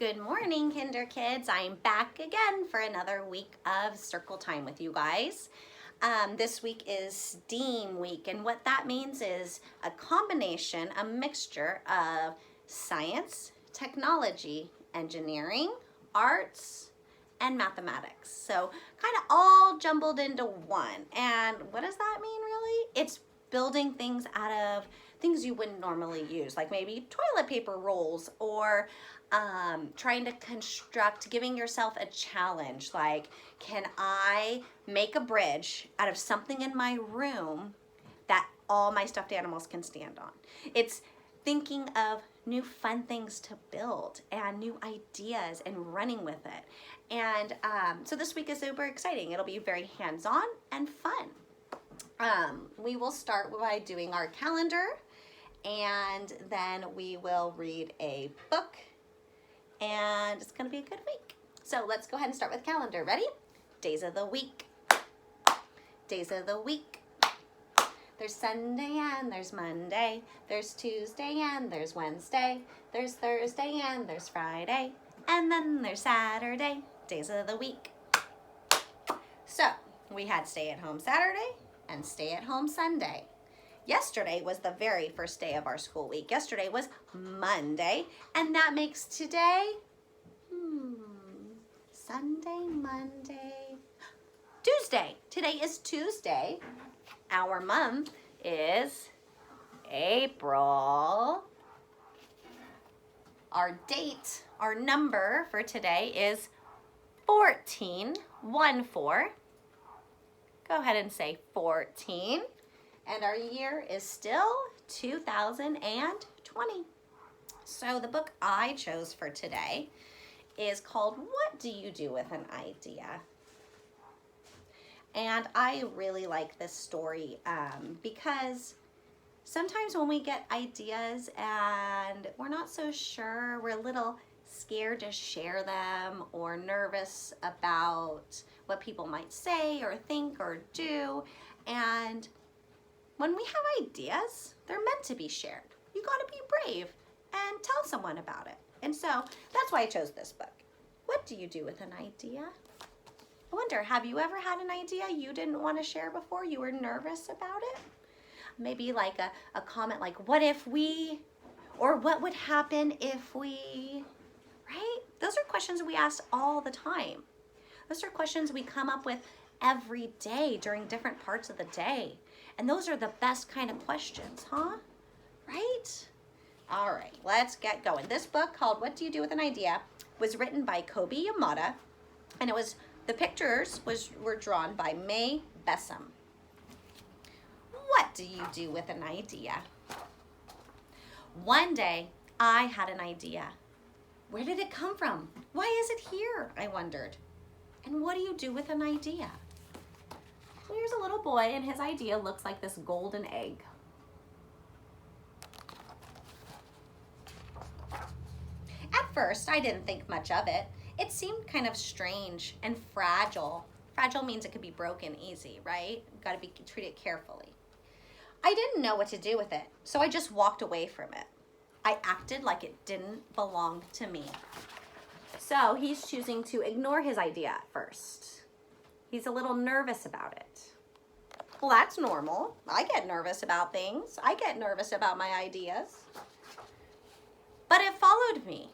Good morning, Kinder Kids. I'm back again for another week of Circle Time with you guys. This week is STEAM week, and what that means is a combination, a mixture of science, technology, engineering, arts, and mathematics. So kind of all jumbled into one. And what does that mean really? It's building things out of things you wouldn't normally use, like maybe toilet paper rolls, or trying to construct, giving yourself a challenge, like, can I make a bridge out of something in my room that all my stuffed animals can stand on? It's thinking of new fun things to build and new ideas and running with it. And so this week is super exciting. It'll be very hands-on and fun. We will start by doing our calendar, and then we will read a book, and it's gonna be a good week. So let's go ahead and start with calendar. Ready? Days of the week. Days of the week. There's Sunday and there's Monday. There's Tuesday and there's Wednesday. There's Thursday and there's Friday. And then there's Saturday. Days of the week. So we had stay at home Saturday and stay at home Sunday. Yesterday was the very first day of our school week. Yesterday was Monday, and that makes today, Sunday, Monday, Tuesday. Today is Tuesday. Our month is April. Our date, our number for today is 14. Go ahead and say 14. And our year is still 2020. So the book I chose for today is called What Do You Do with an Idea? And I really like this story because sometimes when we get ideas and we're not so sure, we're a little scared to share them or nervous about what people might say or think or do. And when we have ideas, they're meant to be shared. You gotta be brave and tell someone about it. And so that's why I chose this book. What do you do with an idea? I wonder, have you ever had an idea you didn't want to share before? You were nervous about it? Maybe like a comment like, what if we, or what would happen if we, right? Those are questions we ask all the time. Those are questions we come up with every day during different parts of the day. And those are the best kind of questions, huh? Right? All right, let's get going. This book called What Do You Do with an Idea was written by Kobi Yamada, and the pictures were drawn by May Bessem. What do you do with an idea? One day, I had an idea. Where did it come from? Why is it here? I wondered. And what do you do with an idea? So here's a little boy, and his idea looks like this golden egg. At first, I didn't think much of it. It seemed kind of strange and fragile. Fragile means it could be broken easy, right? You've got to treat it carefully. I didn't know what to do with it, so I just walked away from it. I acted like it didn't belong to me. So he's choosing to ignore his idea at first. He's a little nervous about it. Well, that's normal. I get nervous about things. I get nervous about my ideas. But it followed me.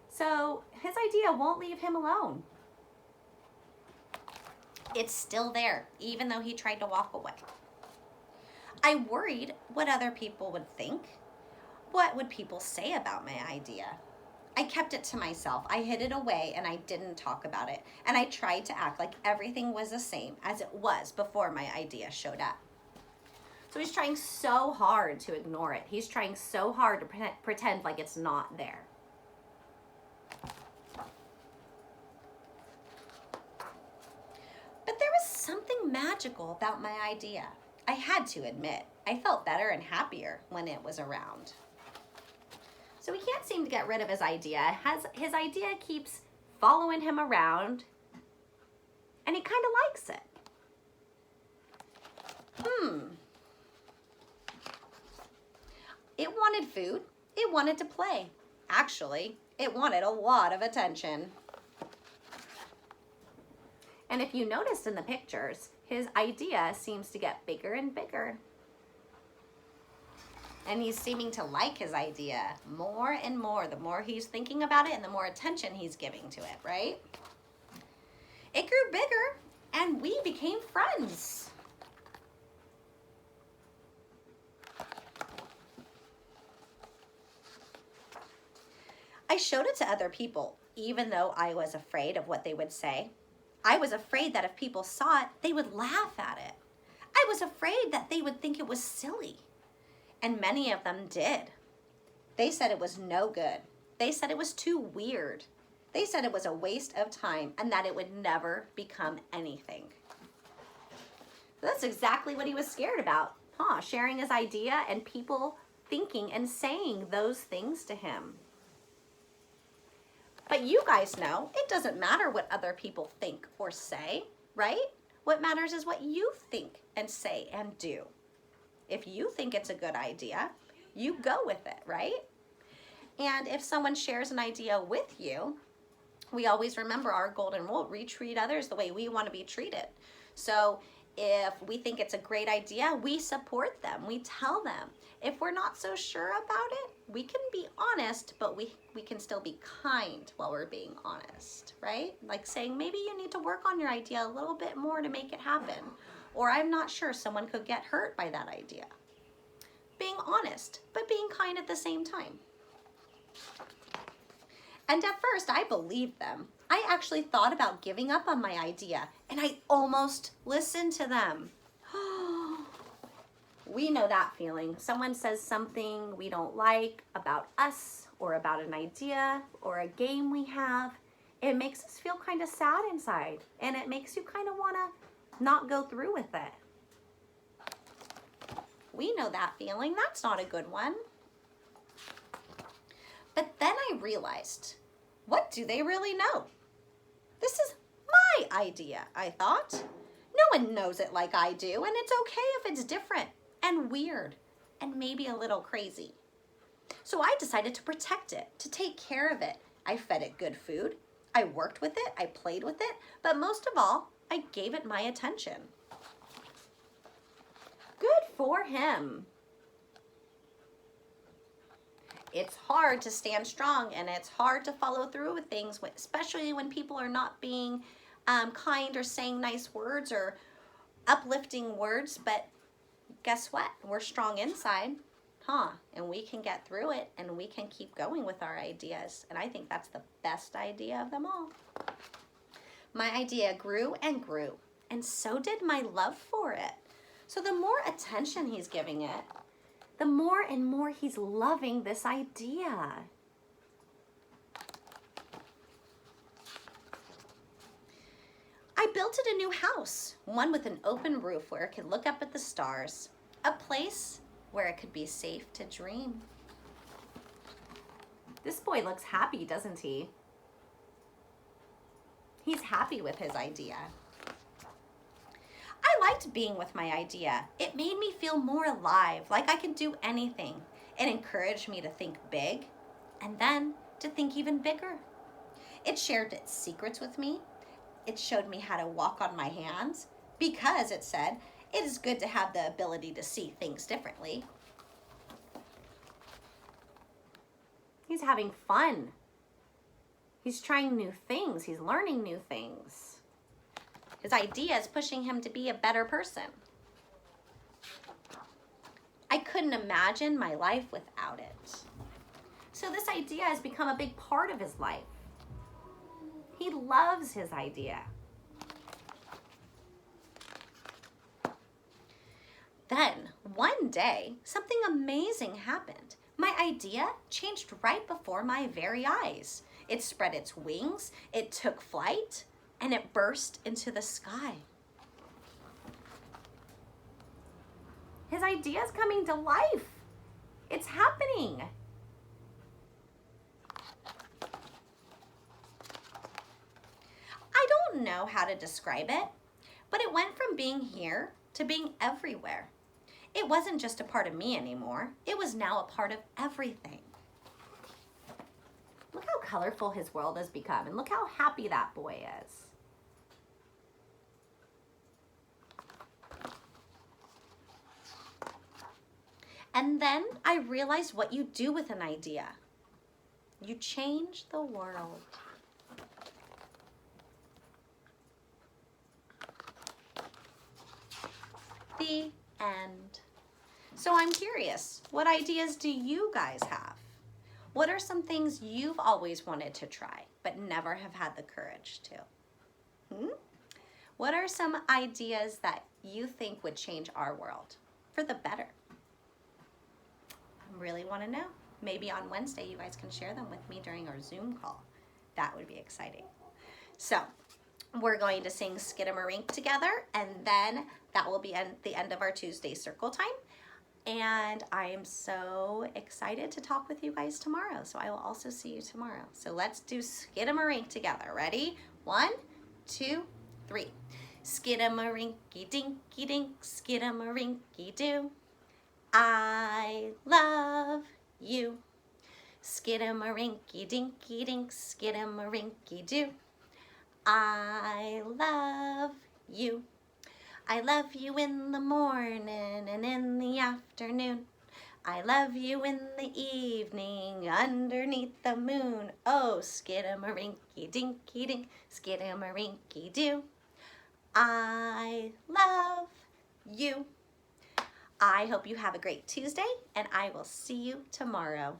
So his idea won't leave him alone. It's still there, even though he tried to walk away. I worried what other people would think. What would people say about my idea? I kept it to myself. I hid it away and I didn't talk about it. And I tried to act like everything was the same as it was before my idea showed up. So he's trying so hard to ignore it. He's trying so hard to pretend like it's not there. But there was something magical about my idea. I had to admit, I felt better and happier when it was around. So he can't seem to get rid of his idea. His idea keeps following him around, and he kind of likes it. It wanted food. It wanted to play. Actually, it wanted a lot of attention. And if you noticed in the pictures, his idea seems to get bigger and bigger. And he's seeming to like his idea more and more. The more he's thinking about it and the more attention he's giving to it, right? It grew bigger and we became friends. I showed it to other people, even though I was afraid of what they would say. I was afraid that if people saw it, they would laugh at it. I was afraid that they would think it was silly. And many of them did. They said it was no good. They said it was too weird. They said it was a waste of time and that it would never become anything. That's exactly what he was scared about, huh? Sharing his idea and people thinking and saying those things to him. But you guys know, it doesn't matter what other people think or say, right? What matters is what you think and say and do. If you think it's a good idea, you go with it, right? And if someone shares an idea with you, we always remember our golden rule: we treat others the way we want to be treated. So if we think it's a great idea, we support them, we tell them. If we're not so sure about it, we can be honest, but we can still be kind while we're being honest, right? Like saying, maybe you need to work on your idea a little bit more to make it happen. Or I'm not sure, someone could get hurt by that idea. Being honest, but being kind at the same time. And at first, I believed them. I actually thought about giving up on my idea, and I almost listened to them. We know that feeling. Someone says something we don't like about us or about an idea or a game we have. It makes us feel kind of sad inside, and it makes you kind of want to not go through with it. We know that feeling. That's not a good one. But then I realized, what do they really know? This is my idea, I thought. No one knows it like I do, and it's okay if it's different and weird and maybe a little crazy. So I decided to protect it, to take care of it. I fed it good food. I worked with it. I played with it. But most of all, I gave it my attention. Good for him. It's hard to stand strong, and it's hard to follow through with things, especially when people are not being kind or saying nice words or uplifting words. But guess what? We're strong inside, huh? And we can get through it, and we can keep going with our ideas. And I think that's the best idea of them all. My idea grew and grew, and so did my love for it. So the more attention he's giving it, the more and more he's loving this idea. I built it a new house, one with an open roof where it could look up at the stars, a place where it could be safe to dream. This boy looks happy, doesn't he? He's happy with his idea. I liked being with my idea. It made me feel more alive, like I could do anything. It encouraged me to think big and then to think even bigger. It shared its secrets with me. It showed me how to walk on my hands because it said it is good to have the ability to see things differently. He's having fun. He's trying new things. He's learning new things. His idea is pushing him to be a better person. I couldn't imagine my life without it. So this idea has become a big part of his life. He loves his idea. Then, one day, something amazing happened. My idea changed right before my very eyes. It spread its wings, it took flight, and it burst into the sky. His idea is coming to life. It's happening. I don't know how to describe it, but it went from being here to being everywhere. It wasn't just a part of me anymore. It was now a part of everything. colorful his world has become. And look how happy that boy is. And then I realized what you do with an idea. You change the world. The end. So I'm curious, what ideas do you guys have? What are some things you've always wanted to try but never have had the courage to? What are some ideas that you think would change our world for the better? I really want to know. Maybe on Wednesday you guys can share them with me during our Zoom call. That would be exciting. So we're going to sing Skidamarink together, and then that will be at the end of our Tuesday circle time. And I am so excited to talk with you guys tomorrow. So I will also see you tomorrow. So let's do Skidamarink together. Ready? 1, 2, 3. Skidamarinky dinky dink, skidamarinky doo. I love you. Skidamarinky dinky dink, skidamarinky doo. I love you. I love you in the morning and in the afternoon. I love you in the evening underneath the moon. Oh, skidamarinky dinky dink, skidamarinky doo. I love you. I hope you have a great Tuesday, and I will see you tomorrow.